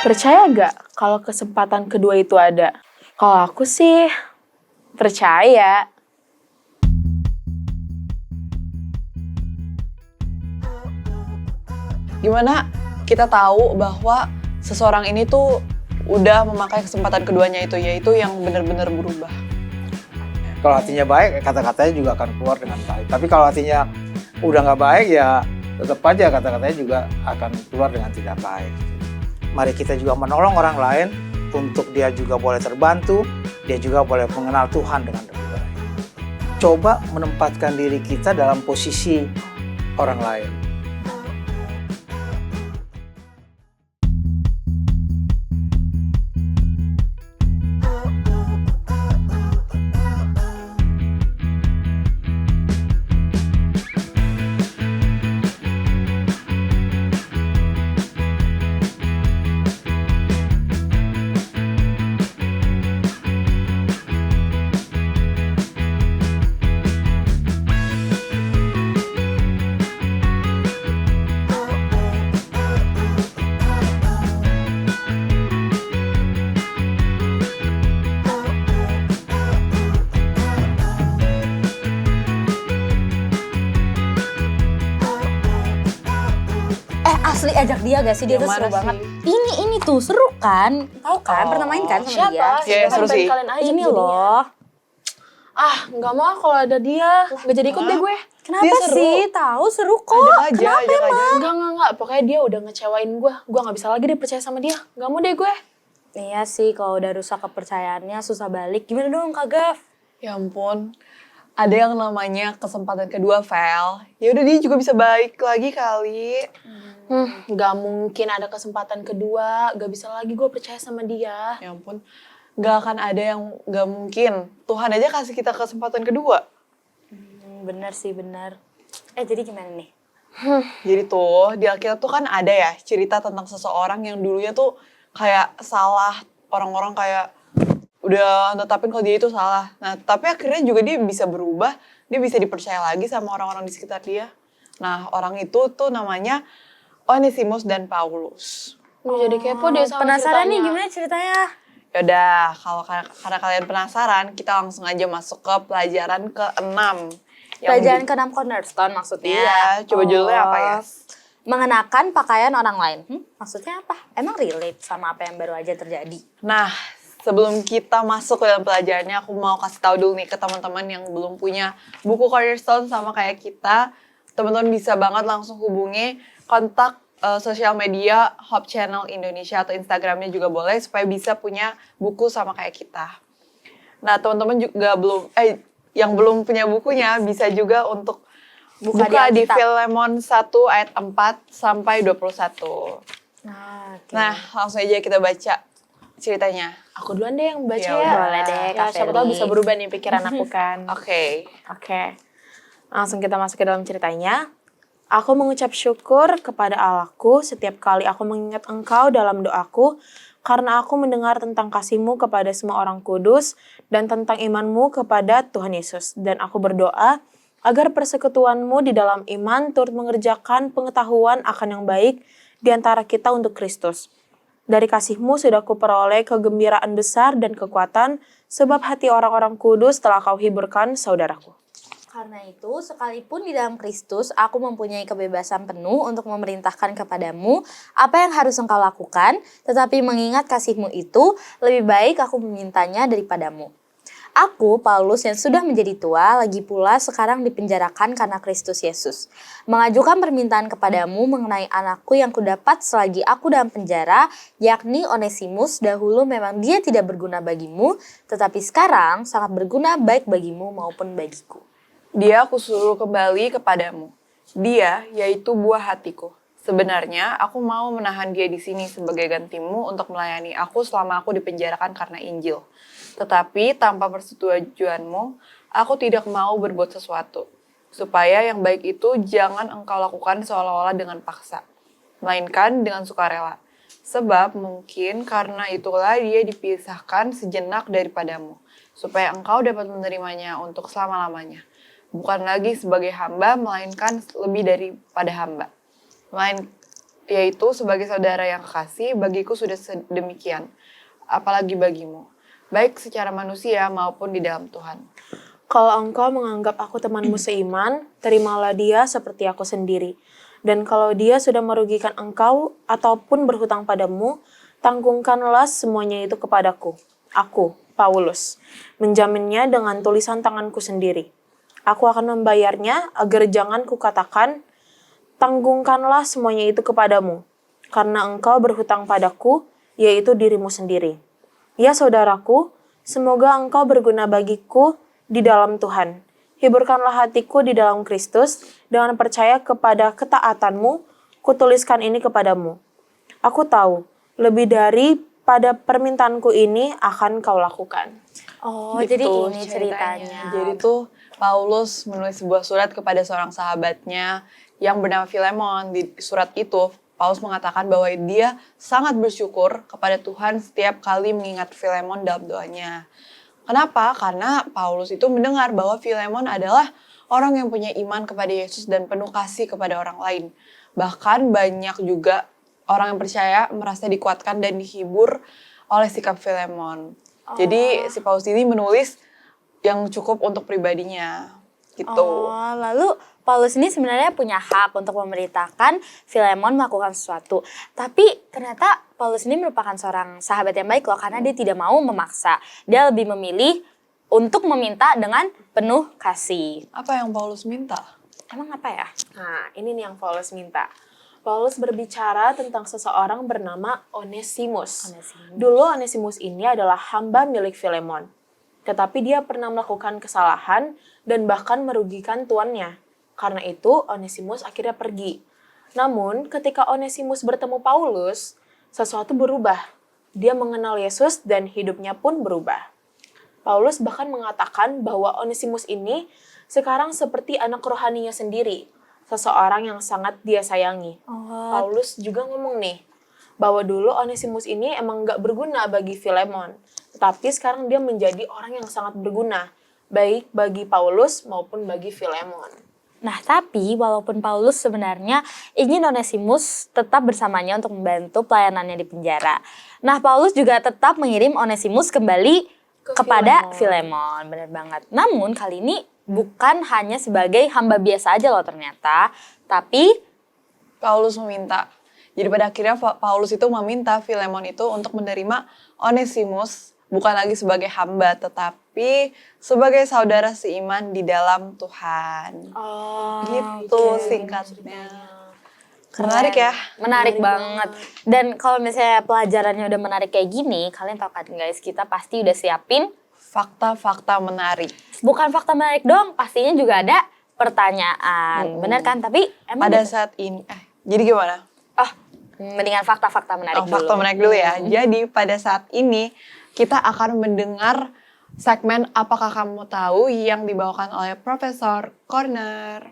Percaya gak kalau kesempatan kedua itu ada? Kalau aku sih percaya. Gimana kita tahu bahwa seseorang ini tuh udah memakai kesempatan keduanya itu, yaitu yang benar-benar berubah? Kalau hatinya baik, kata-katanya juga akan keluar dengan baik. Tapi kalau hatinya udah nggak baik, ya tetap aja kata-katanya juga akan keluar dengan tidak baik. Mari kita juga menolong orang lain untuk dia juga boleh terbantu, dia juga boleh mengenal Tuhan dengan lebih baik. Coba menempatkan diri kita dalam posisi orang lain. Asli ajak dia gak sih? Dia tuh seru banget. Ini tuh seru kan? Tahu kan? Pernah main kan sama dia? Iya, seru sih. Kalian aja Ini jadinya. loh. Nggak mau kalau ada dia. Nggak jadi ikut deh gue. Kenapa Dia seru. sih? Tahu seru kok. Ajak aja. Enggak. Pokoknya dia udah ngecewain gue. Gue nggak bisa lagi deh percaya sama dia. Nggak mau deh gue. Iya sih, kalau udah rusak kepercayaannya susah balik. Gimana dong Kak Gav? Ya ampun, ada yang namanya kesempatan kedua, Vel. Ya udah, dia juga bisa baik lagi kali. Nggak mungkin ada kesempatan kedua. Nggak bisa lagi gue percaya sama dia. Ya ampun, gak akan ada yang gak mungkin. Tuhan aja kasih kita kesempatan kedua. Bener sih, bener. Jadi gimana nih? Jadi tuh, di Alkitab tuh kan ada ya cerita tentang seseorang yang dulunya tuh kayak salah. Orang-orang kayak udah netapin kalau dia itu salah. Nah, tapi akhirnya juga dia bisa berubah. Dia bisa dipercaya lagi sama orang-orang di sekitar dia. Nah, orang itu tuh namanya Onesimus dan Paulus. Jadi kepo deh sama Penasaran nih ceritanya. gimana ceritanya? Yaudah, kalau karena kalian penasaran, kita langsung aja masuk ke pelajaran ke-6. Pelajaran ke-6 cornerstone maksudnya. Iya, coba judulnya apa ya? Mengenakan pakaian orang lain. Maksudnya apa? Emang relate sama apa yang baru aja terjadi? Nah, sebelum kita masuk ke dalam pelajarannya, aku mau kasih tahu dulu nih ke teman-teman yang belum punya buku Cornerstone sama kayak kita. Teman-teman bisa banget langsung hubungi kontak sosial media Hope Channel Indonesia atau Instagramnya juga boleh supaya bisa punya buku sama kayak kita. Nah, teman-teman juga yang belum punya bukunya bisa juga untuk buka di Filemon 1 ayat 4 sampai 21. Nah, langsung aja kita baca ceritanya. Aku duluan deh yang baca Ya ya. udah. Boleh deh, Ya, Kak siapa Feli. tahu bisa berubah nih pikiran aku kan. Oke. Langsung kita masuk ke dalam ceritanya. Aku mengucap syukur kepada Allahku setiap kali aku mengingat Engkau dalam doaku, karena aku mendengar tentang kasih-Mu kepada semua orang kudus dan tentang iman-Mu kepada Tuhan Yesus. Dan aku berdoa agar persekutuan-Mu di dalam iman turut mengerjakan pengetahuan akan yang baik di antara kita untuk Kristus. Dari kasih-Mu sudah kuperoleh kegembiraan besar dan kekuatan, sebab hati orang-orang kudus telah Kau hiburkan, saudaraku. Karena itu, sekalipun di dalam Kristus, aku mempunyai kebebasan penuh untuk memerintahkan kepadamu apa yang harus engkau lakukan, tetapi mengingat kasih-Mu itu, lebih baik aku memintanya daripadamu. Aku, Paulus yang sudah menjadi tua, lagi pula sekarang dipenjarakan karena Kristus Yesus. Mengajukan permintaan kepadamu mengenai anakku yang kudapat selagi aku dalam penjara, yakni Onesimus. Dahulu memang dia tidak berguna bagimu, tetapi sekarang sangat berguna baik bagimu maupun bagiku. Dia aku suruh kembali kepadamu. Dia, yaitu buah hatiku. Sebenarnya, aku mau menahan dia di sini sebagai gantimu untuk melayani aku selama aku dipenjarakan karena Injil. Tetapi tanpa persetujuanmu, aku tidak mau berbuat sesuatu. Supaya yang baik itu jangan engkau lakukan seolah-olah dengan paksa, melainkan dengan sukarela. Sebab mungkin karena itulah dia dipisahkan sejenak daripadamu, supaya engkau dapat menerimanya untuk selama-lamanya. Bukan lagi sebagai hamba, melainkan lebih daripada hamba. yaitu sebagai saudara yang kekasih, bagiku sudah sedemikian, apalagi bagimu, baik secara manusia maupun di dalam Tuhan. Kalau engkau menganggap aku temanmu seiman, terimalah dia seperti aku sendiri. Dan kalau dia sudah merugikan engkau ataupun berhutang padamu, tanggungkanlah semuanya itu kepadaku. Aku, Paulus, menjaminnya dengan tulisan tanganku sendiri. Aku akan membayarnya agar jangan kukatakan, tanggungkanlah semuanya itu kepadamu, karena engkau berhutang padaku, yaitu dirimu sendiri. Ya saudaraku, semoga engkau berguna bagiku di dalam Tuhan. Hiburkanlah hatiku di dalam Kristus, dengan percaya kepada ketaatanmu, kutuliskan ini kepadamu. Aku tahu, lebih dari pada permintaanku ini akan kau lakukan. Oh, Gitu jadi ini ceritanya. Jadi tuh Paulus menulis sebuah surat kepada seorang sahabatnya yang bernama Filemon. Di surat itu, Paulus mengatakan bahwa dia sangat bersyukur kepada Tuhan setiap kali mengingat Filemon dalam doanya. Kenapa? Karena Paulus itu mendengar bahwa Filemon adalah orang yang punya iman kepada Yesus dan penuh kasih kepada orang lain. Bahkan banyak juga orang yang percaya merasa dikuatkan dan dihibur oleh sikap Filemon. Jadi si Paulus ini menulis yang cukup untuk pribadinya gitu. Oh, lalu Paulus ini sebenarnya punya hak untuk memerintahkan Filemon melakukan sesuatu. Tapi ternyata Paulus ini merupakan seorang sahabat yang baik loh, karena dia tidak mau memaksa. Dia lebih memilih untuk meminta dengan penuh kasih. Apa yang Paulus minta? Emang apa ya? Nah, ini nih yang Paulus minta. Paulus berbicara tentang seseorang bernama Onesimus. Dulu Onesimus ini adalah hamba milik Filemon. Tetapi dia pernah melakukan kesalahan dan bahkan merugikan tuannya. Karena itu Onesimus akhirnya pergi. Namun ketika Onesimus bertemu Paulus, sesuatu berubah. Dia mengenal Yesus dan hidupnya pun berubah. Paulus bahkan mengatakan bahwa Onesimus ini sekarang seperti anak rohaninya sendiri. Seseorang yang sangat dia sayangi. Paulus juga ngomong nih, bahwa dulu Onesimus ini emang gak berguna bagi Filemon. Tetapi sekarang dia menjadi orang yang sangat berguna, baik bagi Paulus maupun bagi Filemon. Nah, tapi walaupun Paulus sebenarnya ingin Onesimus tetap bersamanya untuk membantu pelayanannya di penjara. Nah, Paulus juga tetap mengirim Onesimus kembali kepada Filemon. Benar banget. Namun kali ini bukan hanya sebagai hamba biasa aja loh ternyata, tapi Paulus meminta. Jadi pada akhirnya Paulus itu meminta Filemon itu untuk menerima Onesimus bukan lagi sebagai hamba, tetapi sebagai saudara seiman di dalam Tuhan. Gitu singkatnya. Menarik ya? Menarik banget. Dan kalau misalnya pelajarannya udah menarik kayak gini, kalian tahu kan guys, kita pasti udah siapin Fakta-fakta menarik. bukan fakta menarik doang, pastinya juga ada pertanyaan. Benar kan? Tapi emang Pada saat ini, jadi gimana? mendingan fakta-fakta menarik dulu. Fakta menarik dulu ya. Jadi pada saat ini kita akan mendengar segmen Apakah Kamu Tahu yang dibawakan oleh Profesor Corner.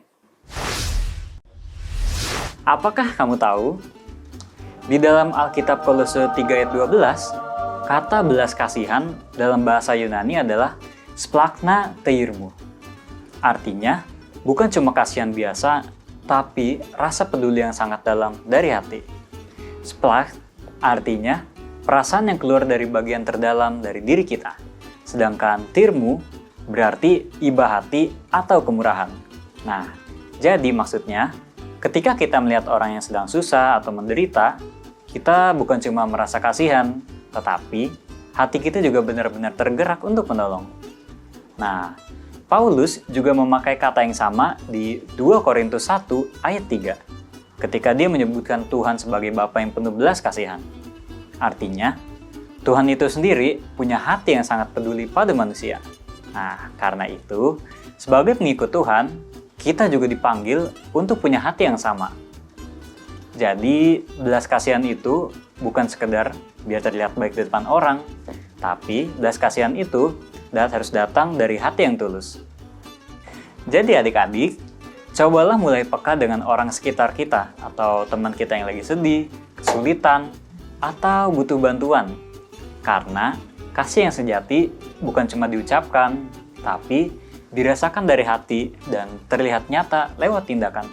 Apakah kamu tahu? Di dalam Alkitab Kolose 3 ayat 12, kata belas kasihan dalam bahasa Yunani adalah splachna teirmu. Artinya, bukan cuma kasihan biasa, tapi rasa peduli yang sangat dalam dari hati. Splach artinya perasaan yang keluar dari bagian terdalam dari diri kita. Sedangkan tirmu berarti iba hati atau kemurahan. Nah, jadi maksudnya, ketika kita melihat orang yang sedang susah atau menderita, kita bukan cuma merasa kasihan, tetapi hati kita juga benar-benar tergerak untuk menolong. Nah, Paulus juga memakai kata yang sama di 2 Korintus 1 ayat 3, ketika dia menyebutkan Tuhan sebagai Bapa yang penuh belas kasihan. Artinya, Tuhan itu sendiri punya hati yang sangat peduli pada manusia. Nah, karena itu, sebagai pengikut Tuhan, kita juga dipanggil untuk punya hati yang sama. Jadi, belas kasihan itu bukan sekedar biar terlihat baik di depan orang, tapi belas kasihan itu harus datang dari hati yang tulus. Jadi adik-adik, cobalah mulai peka dengan orang sekitar kita atau teman kita yang lagi sedih, kesulitan, atau butuh bantuan. Karena kasih yang sejati bukan cuma diucapkan, tapi dirasakan dari hati dan terlihat nyata lewat tindakan.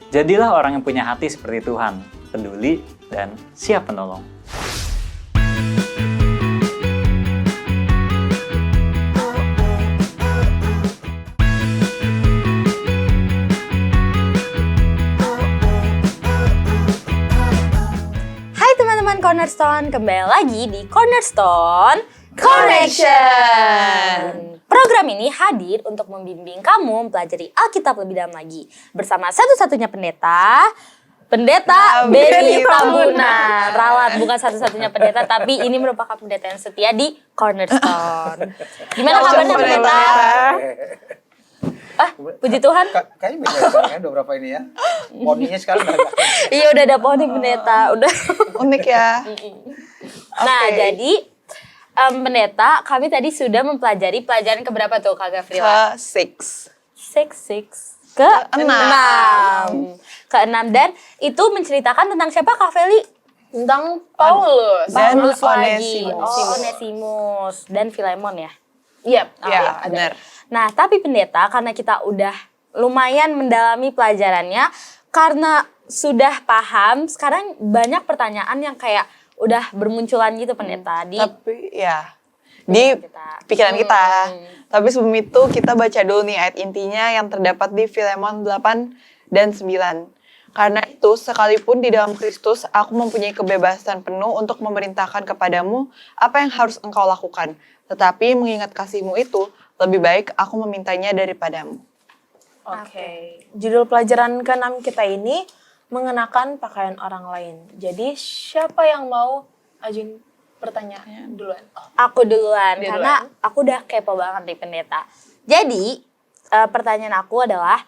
Jadilah orang yang punya hati seperti Tuhan, peduli dan siap menolong. Hai teman-teman Cornerstone, kembali lagi di Cornerstone Connection. Program ini hadir untuk membimbing kamu mempelajari Alkitab lebih dalam lagi bersama satu-satunya pendeta Benny Tambuna. Ralat, bukan satu-satunya pendeta, tapi ini merupakan pendeta yang setia di Cornerstone. Gimana kabarnya pendeta? Puji Tuhan. Kayaknya beda kan beberapa ini ya. Poninya sekarang agak Iya, udah ada poni pendeta, udah. Unik ya. Nah, Oke. jadi pendeta, kami tadi sudah mempelajari pelajaran keberapa tuh Kak Gavrila? Ke-6. Keenam, dan itu menceritakan tentang siapa Kak Feli? Tentang Paulus. Dan Paulus lagi. Onesimus. Oh, Onesimus dan Filemon ya. Yap. Ya, benar. Nah, tapi pendeta, karena kita udah lumayan mendalami pelajarannya, karena sudah paham, sekarang banyak pertanyaan yang kayak udah bermunculan gitu pendeta di Tapi ya di kita. pikiran kita. Tapi sebelum itu kita baca dulu nih ayat intinya yang terdapat di Filemon 8 dan 9. Karena itu sekalipun di dalam Kristus aku mempunyai kebebasan penuh untuk memerintahkan kepadamu apa yang harus engkau lakukan. Tetapi mengingat kasihmu itu lebih baik aku memintanya daripadamu. Oke. Judul pelajaran ke-6 kita ini mengenakan pakaian orang lain. Jadi siapa yang mau ajuin pertanyaan duluan? Oh, Aku duluan, Dia karena aku udah kepo banget nih pendeta. Jadi, pertanyaan aku adalah,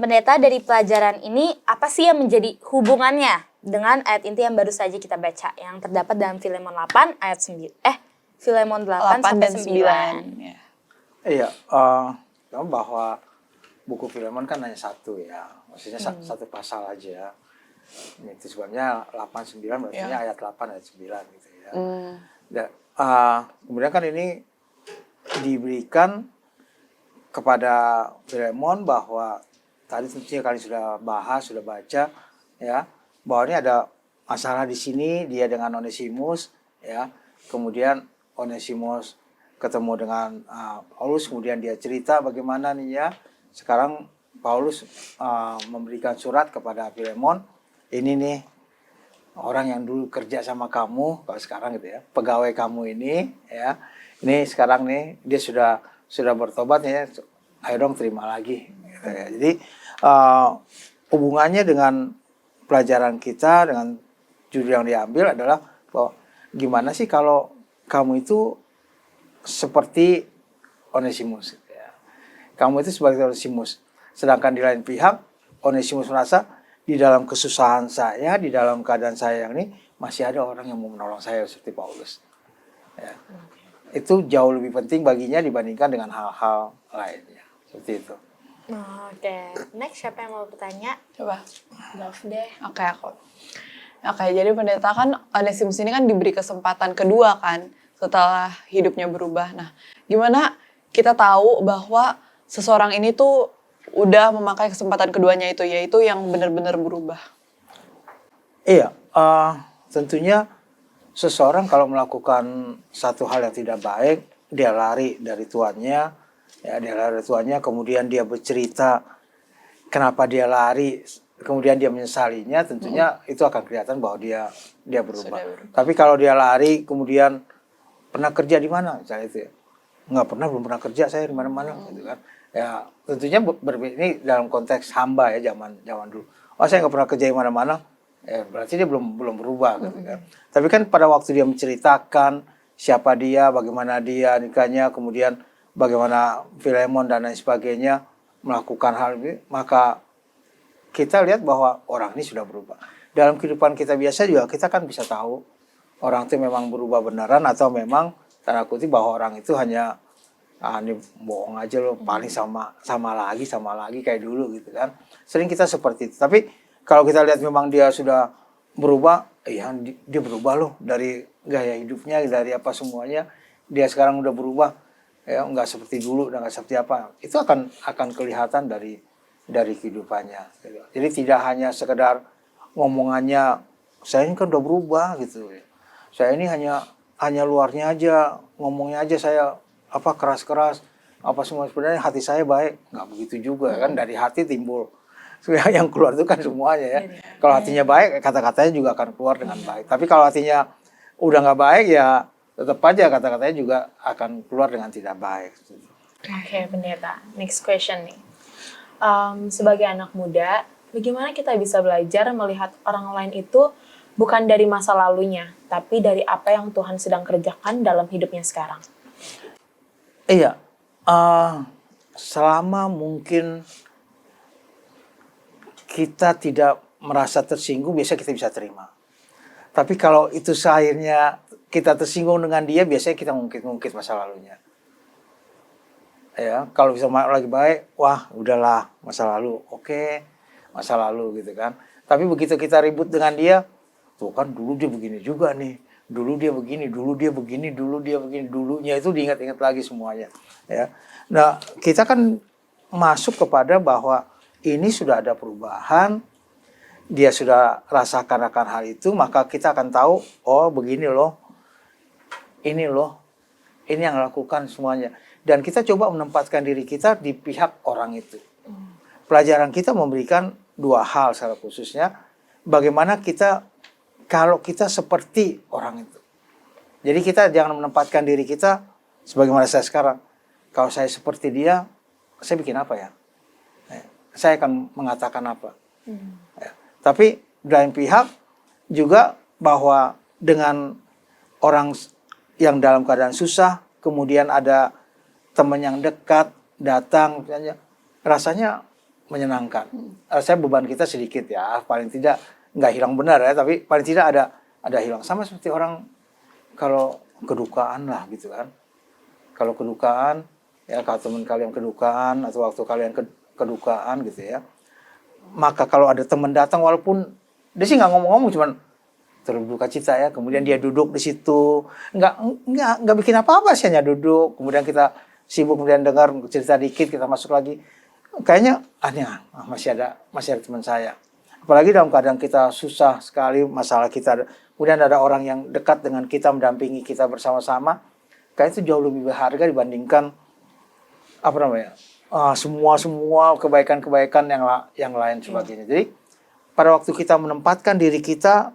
pendeta dari pelajaran ini, apa sih yang menjadi hubungannya dengan ayat inti yang baru saja kita baca, yang terdapat dalam Filemon 8 ayat 9. Filemon 8 sampai 9. Ya. Iya, bahwa buku Filemon kan hanya satu ya, maksudnya satu pasal aja. Itu sebabnya 8-9 maksudnya ayat 8 ayat 9 gitu ya. Dan, kemudian kan ini diberikan kepada Filemon bahwa tadi tentunya kalian sudah bahas, sudah baca ya, bahwa ini ada masalah di sini dia dengan Onesimus ya. Kemudian Onesimus ketemu dengan Paulus, kemudian dia cerita bagaimana nih ya. Sekarang Paulus memberikan surat kepada Filemon, ini nih orang yang dulu kerja sama kamu, kalau sekarang gitu ya, pegawai kamu ini ya, ini sekarang nih dia sudah bertobat ya, ayo dong terima lagi. Gitu ya. Jadi hubungannya dengan pelajaran kita dengan judul yang diambil adalah bahwa gimana sih kalau kamu itu seperti Onesimus. Kamu itu sebagai Onesimus. Sedangkan di lain pihak, Onesimus merasa di dalam kesusahan saya, di dalam keadaan saya yang ini, masih ada orang yang mau menolong saya seperti Paulus. Ya. Itu jauh lebih penting baginya dibandingkan dengan hal-hal lainnya. Seperti itu. Oke, next siapa yang mau bertanya? Coba. Love deh. Oke, aku. Oke, jadi pendeta kan Onesimus ini kan diberi kesempatan kedua kan setelah hidupnya berubah. Nah, gimana kita tahu bahwa seseorang ini tuh udah memakai kesempatan keduanya itu, yaitu yang benar-benar berubah? Iya, tentunya seseorang kalau melakukan satu hal yang tidak baik, dia lari dari tuannya, ya dia lari dari tuannya, kemudian dia bercerita kenapa dia lari, kemudian dia menyesalinya, tentunya itu akan kelihatan bahwa dia berubah. Tapi kalau dia lari, kemudian pernah kerja di mana, misalnya itu ya, nggak pernah, belum pernah kerja saya di mana-mana, gitu kan. Ya tentunya ini dalam konteks hamba ya zaman dulu. Oh saya nggak pernah kerja di mana-mana, ya berarti dia belum berubah, gitu kan. Tapi kan pada waktu dia menceritakan siapa dia, bagaimana dia nikahnya, kemudian bagaimana Filemon dan lain sebagainya melakukan hal ini, maka kita lihat bahwa orang ini sudah berubah. Dalam kehidupan kita biasa juga kita kan bisa tahu orang itu memang berubah beneran atau memang tanda kutip bahwa orang itu hanya ini bohong aja loh, paling sama lagi kayak dulu gitu kan. Sering kita seperti itu. Tapi kalau kita lihat memang dia sudah berubah, ya dia berubah loh dari gaya hidupnya, dari apa semuanya. Dia sekarang udah berubah, ya nggak seperti dulu, nggak seperti apa. Itu akan kelihatan dari dari kehidupannya. Jadi tidak hanya sekedar ngomongannya, saya ini kan udah berubah gitu. Saya ini hanya luarnya aja, ngomongnya aja saya keras-keras, apa semua, sebenarnya hati saya baik. Nggak begitu juga kan, dari hati timbul. Yang keluar itu kan semuanya ya. Kalau hatinya baik, kata-katanya juga akan keluar dengan baik. Tapi kalau hatinya udah nggak baik ya tetap aja kata-katanya juga akan keluar dengan tidak baik. Oke, pendeta. Next question nih. Sebagai anak muda, bagaimana kita bisa belajar melihat orang lain itu bukan dari masa lalunya, tapi dari apa yang Tuhan sedang kerjakan dalam hidupnya sekarang? Iya, selama mungkin kita tidak merasa tersinggung, biasanya kita bisa terima. Tapi kalau itu akhirnya kita tersinggung dengan dia, biasanya kita ngungkit masa lalunya. Ya, kalau bisa lagi baik, wah udahlah masa lalu, oke, masa lalu gitu kan. Tapi begitu kita ribut dengan dia, tuh kan dulu dia begini juga nih, dulu dia begini, dulu dia begini, dulu dia begini, dulunya itu diingat-ingat lagi semuanya. Ya, nah kita kan masuk kepada bahwa ini sudah ada perubahan, dia sudah rasakan akan hal itu, maka kita akan tahu, oh begini loh, ini yang lakukan semuanya. Dan kita coba menempatkan diri kita di pihak orang itu. Pelajaran kita memberikan dua hal secara khususnya, bagaimana kita, kalau kita seperti orang itu. Jadi kita jangan menempatkan diri kita, sebagaimana saya sekarang, kalau saya seperti dia, saya bikin apa ya? Saya akan mengatakan apa? Ya. Tapi dari pihak juga bahwa dengan orang yang dalam keadaan susah, kemudian ada teman yang dekat datang, rasanya menyenangkan. Rasanya beban kita sedikit ya, paling tidak nggak hilang benar ya, tapi paling tidak ada hilang. Sama seperti orang kalau kedukaan lah gitu kan. Kalau kedukaan, ya kalau teman kalian kedukaan atau waktu kalian kedukaan gitu ya, maka kalau ada teman datang, walaupun dia sih nggak ngomong-ngomong, cuman terduka cita ya, kemudian dia duduk di situ, nggak bikin apa-apa sih, hanya duduk, kemudian kita sibuk, kemudian dengar cerita dikit, kita masuk lagi, kayaknya aneh, masih ada teman saya. Apalagi dalam keadaan kita susah sekali, masalah kita, kemudian ada orang yang dekat dengan kita, mendampingi kita bersama-sama, kayaknya itu jauh lebih berharga dibandingkan semua kebaikan-kebaikan yang lain sebagainya. Jadi pada waktu kita menempatkan diri kita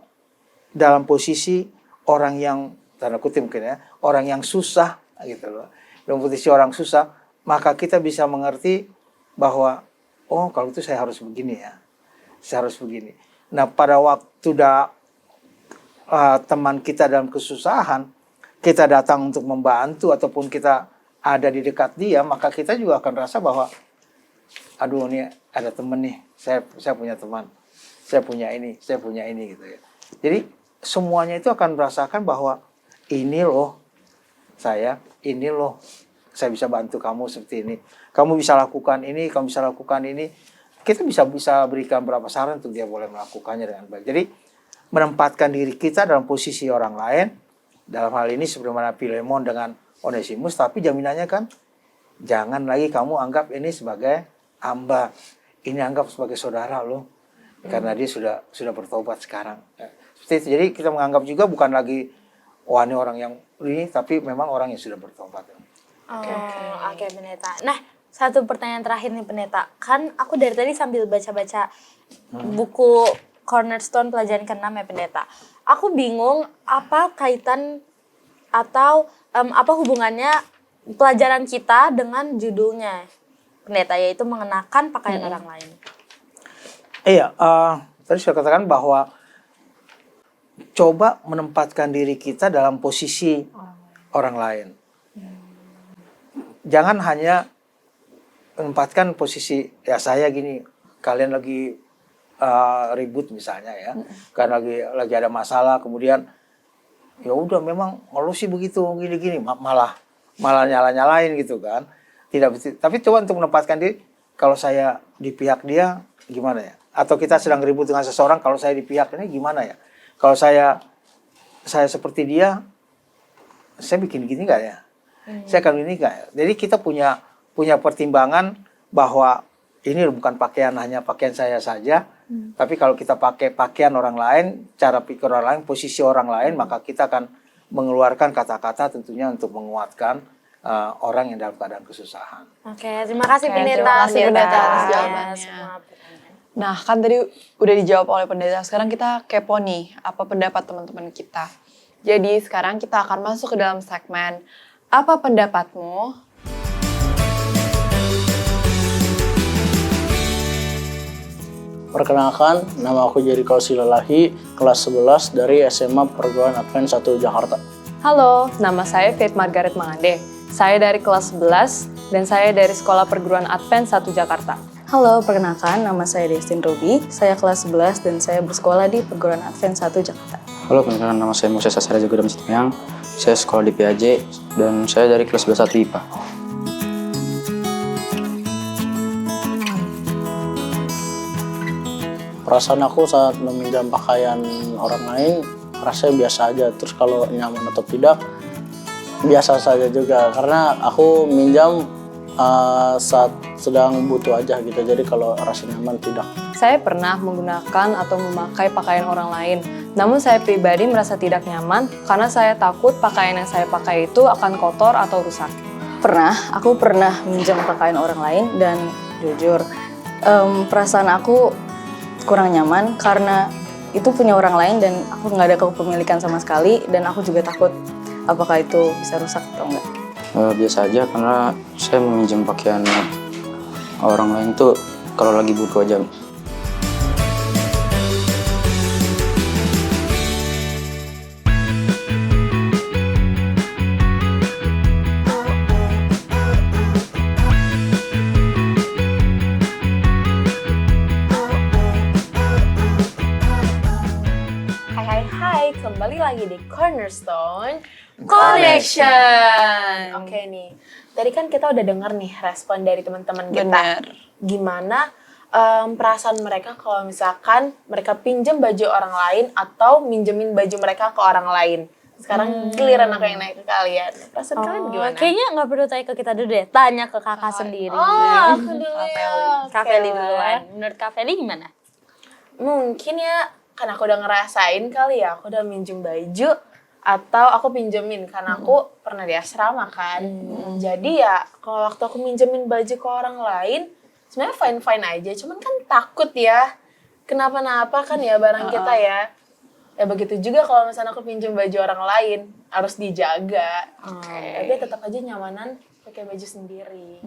dalam posisi orang yang, tanda kutip mungkin ya, orang yang susah gitu loh, dalam posisi orang susah, maka kita bisa mengerti bahwa oh kalau itu saya harus begini ya, saya harus begini. Nah pada waktu teman kita dalam kesusahan, kita datang untuk membantu ataupun kita ada di dekat dia, maka kita juga akan rasa bahwa aduh ini ada teman nih, saya punya teman, saya punya ini gitu ya. Jadi semuanya itu akan merasakan bahwa ini loh saya bisa bantu kamu seperti ini, kamu bisa lakukan ini, kamu bisa lakukan ini. Kita bisa berikan beberapa saran untuk dia boleh melakukannya dengan baik. Jadi menempatkan diri kita dalam posisi orang lain, dalam hal ini sebagaimana Filemon dengan Onesimus, tapi jaminannya kan jangan lagi kamu anggap ini sebagai hamba, ini anggap sebagai saudara loh, karena dia sudah bertobat sekarang. Seperti itu. Jadi kita menganggap juga bukan lagi ini orang yang ini, tapi memang orang yang sudah bertobat. Oke, pendeta. Nah, satu pertanyaan terakhir nih pendeta, kan aku dari tadi sambil baca-baca buku Cornerstone pelajaran ke-6 ya pendeta. Aku bingung apa kaitan atau apa hubungannya pelajaran kita dengan judulnya pendeta, yaitu mengenakan pakaian orang lain. Iya, tadi sudah katakan bahwa coba menempatkan diri kita dalam posisi orang lain. Jangan hanya menempatkan posisi ya saya gini, kalian lagi ribut misalnya ya, karena lagi ada masalah, kemudian ya udah memang lu sih begitu gini-gini, malah nyala-nyalain gitu kan. Tidak betul. Tapi coba untuk menempatkan diri, kalau saya di pihak dia gimana ya? Atau kita sedang ribut dengan seseorang, kalau saya di pihak ini gimana ya? Kalau saya seperti dia, saya bikin gini enggak ya? Saya akan gini enggak ya? Jadi kita punya pertimbangan bahwa ini bukan pakaian hanya pakaian saya saja, tapi kalau kita pakai pakaian orang lain, cara pikir orang lain, posisi orang lain, maka kita akan mengeluarkan kata-kata tentunya untuk menguatkan orang yang dalam keadaan kesusahan. Oke, terima kasih Oke, pendeta. terima kasih, pendeta, atas Ya, jawabannya. semua pertanyaan. Nah, kan tadi udah dijawab oleh pendeta. Sekarang kita kepo nih, apa pendapat teman-teman kita. Jadi sekarang kita akan masuk ke dalam segmen Apa Pendapatmu? Perkenalkan, nama aku Jericho Silalahi, kelas 11 dari SMA Perguruan Advent 1 Jakarta. Halo, nama saya Faith Margaret Mangande. Saya dari kelas 11 dan saya dari Sekolah Perguruan Advent 1 Jakarta. Halo, perkenalkan nama saya Destin Ruby, saya kelas 11 dan saya bersekolah di Perguruan Advent 1 Jakarta. Halo, perkenalkan nama saya Moses Sasara Jagodam Situmyang. Saya sekolah di PAJ dan saya dari kelas 11 IPA. Perasaan aku saat meminjam pakaian orang lain, rasanya biasa aja. Terus kalau nyaman atau tidak, biasa saja juga. Karena aku minjam saat sedang butuh aja gitu. Jadi kalau rasa nyaman tidak. Saya pernah menggunakan atau memakai pakaian orang lain. Namun saya pribadi merasa tidak nyaman karena saya takut pakaian yang saya pakai itu akan kotor atau rusak. Aku pernah minjam pakaian orang lain dan jujur, perasaan aku kurang nyaman karena itu punya orang lain dan aku nggak ada kepemilikan sama sekali dan aku juga takut apakah itu bisa rusak atau enggak. Biasa aja karena saya meminjam pakaian orang lain tuh kalau lagi butuh aja. Hai, kembali lagi di Cornerstone Connection. Oke nih, tadi kan kita udah denger nih respon dari teman-teman kita. Benar. Gimana perasaan mereka kalau misalkan mereka pinjem baju orang lain atau minjemin baju mereka ke orang lain. Sekarang giliran aku yang naik ke kalian. Perasaan kalian gimana? Kayaknya nggak perlu tanya ke kita dulu deh, tanya ke kakak sendiri. Oh, aku dulu ya. Kak Feli duluan. Menurut Kak Feli gimana? Mungkin ya, karena aku udah ngerasain kali ya, aku udah minjem baju atau aku pinjemin karena aku pernah di asrama kan. Jadi ya kalau waktu aku minjemin baju ke orang lain sebenarnya fine aja, cuman kan takut ya kenapa-napa kan ya barang kita ya. Ya begitu juga kalau misalnya aku pinjem baju orang lain harus dijaga. Tapi tetap aja nyamanan pakai baju sendiri.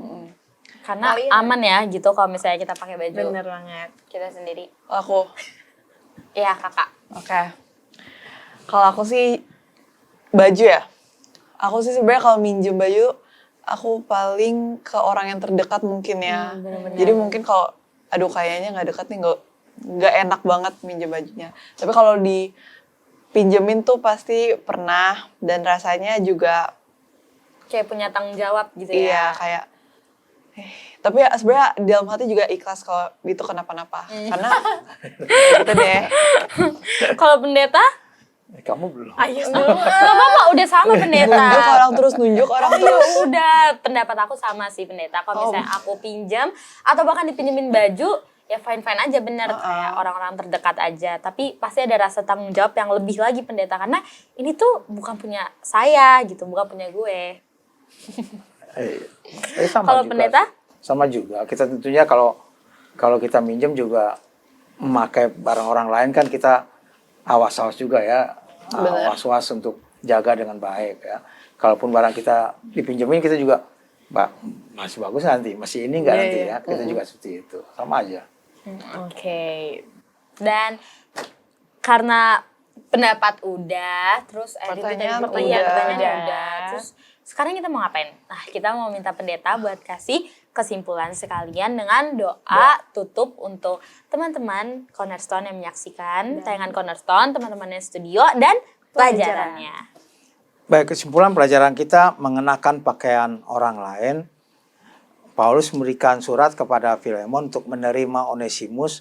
Karena Kalian- aman ya gitu kalau misalnya kita pakai baju Bener banget. kita sendiri. Aku. Iya kakak. Oke. Kalau aku sih baju ya. Aku sih sebenarnya kalau minjem baju aku paling ke orang yang terdekat mungkin ya. Jadi mungkin kalau aduh kayaknya nggak dekat nih nggak enak banget minjem bajunya. Tapi kalau dipinjemin tuh pasti pernah dan rasanya juga Kayak punya tanggung jawab gitu iya ya. kayak tapi ya sebenarnya di dalam hati juga ikhlas kalau itu kenapa-napa. Karena gitu deh. Kalau pendeta? Kamu belum. Ayo Gak apa-apa, udah sama pendeta. Nunjuk orang terus nunjuk orang Oh terus. ya udah, pendapat aku sama sih pendeta. Kalau misalnya aku pinjam atau bahkan dipinjemin baju, ya fine aja bener kayak orang-orang terdekat aja. Tapi pasti ada rasa tanggung jawab yang lebih lagi pendeta karena ini tuh bukan punya saya gitu, bukan punya gue. Sama Kalau juga. pendeta? Sama juga. Kita tentunya kalau kita minjem juga memakai barang orang lain kan kita awas-awas juga ya. Awas-awas untuk jaga dengan baik ya. Kalaupun barang kita dipinjemin kita juga masih bagus nanti, masih ini enggak nanti ya. Kita juga seperti itu. Sama aja. Oke. Dan karena pendapat udah, terus Pertanyaan pertanyaan udah. udah. Terus sekarang kita mau ngapain? Nah, kita mau minta pendeta buat kasih kesimpulan sekalian dengan doa tutup untuk teman-teman Cornerstone yang menyaksikan tayangan Cornerstone, teman-teman yang studio dan pelajarannya. Baik, kesimpulan pelajaran kita mengenakan pakaian orang lain. Paulus memberikan surat kepada Filemon untuk menerima Onesimus,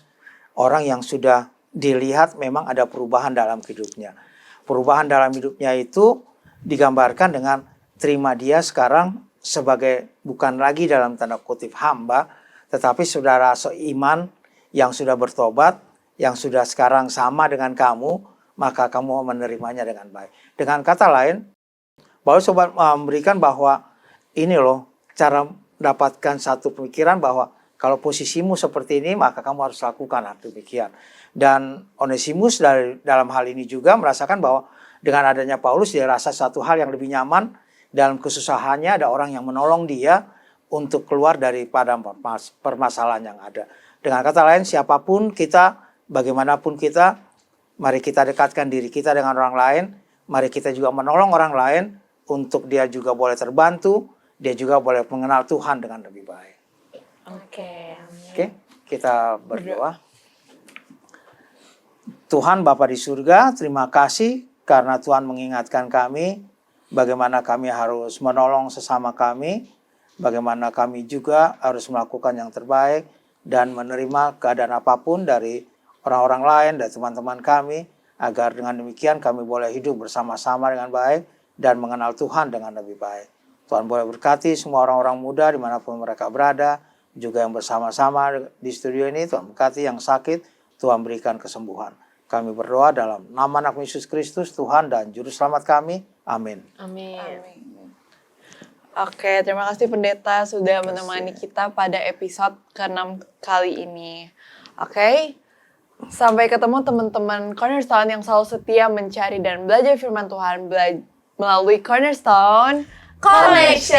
orang yang sudah dilihat memang ada perubahan dalam hidupnya. Perubahan dalam hidupnya itu digambarkan dengan terima dia sekarang sebagai bukan lagi dalam tanda kutip hamba, Tetapi saudara seiman yang sudah bertobat, yang sudah sekarang sama dengan kamu, maka kamu menerimanya dengan baik. Dengan kata lain, Paulus coba memberikan bahwa ini loh cara mendapatkan satu pemikiran bahwa kalau posisimu seperti ini, maka kamu harus lakukan hal demikian. Dan Onesimus dalam hal ini juga merasakan bahwa dengan adanya Paulus, dia rasa satu hal yang lebih nyaman dalam kesusahannya, ada orang yang menolong dia untuk keluar daripada permasalahan yang ada. Dengan kata lain, siapapun kita, bagaimanapun kita, mari kita dekatkan diri kita dengan orang lain, mari kita juga menolong orang lain untuk dia juga boleh terbantu, dia juga boleh mengenal Tuhan dengan lebih baik. Oke, kita berdoa. Tuhan Bapa di surga, terima kasih karena Tuhan mengingatkan kami bagaimana kami harus menolong sesama kami, bagaimana kami juga harus melakukan yang terbaik dan menerima keadaan apapun dari orang-orang lain, dari teman-teman kami, agar dengan demikian kami boleh hidup bersama-sama dengan baik dan mengenal Tuhan dengan lebih baik. Tuhan boleh berkati semua orang-orang muda dimanapun mereka berada, juga yang bersama-sama di studio ini. Tuhan berkati yang sakit, Tuhan berikan kesembuhan. Kami berdoa dalam nama anak Yesus Kristus, Tuhan dan Juru Selamat kami. Amin. Oke, terima kasih pendeta sudah menemani kita pada episode ke-6 kali ini. Oke, sampai ketemu teman-teman Cornerstone yang selalu setia mencari dan belajar firman Tuhan melalui Cornerstone Connection.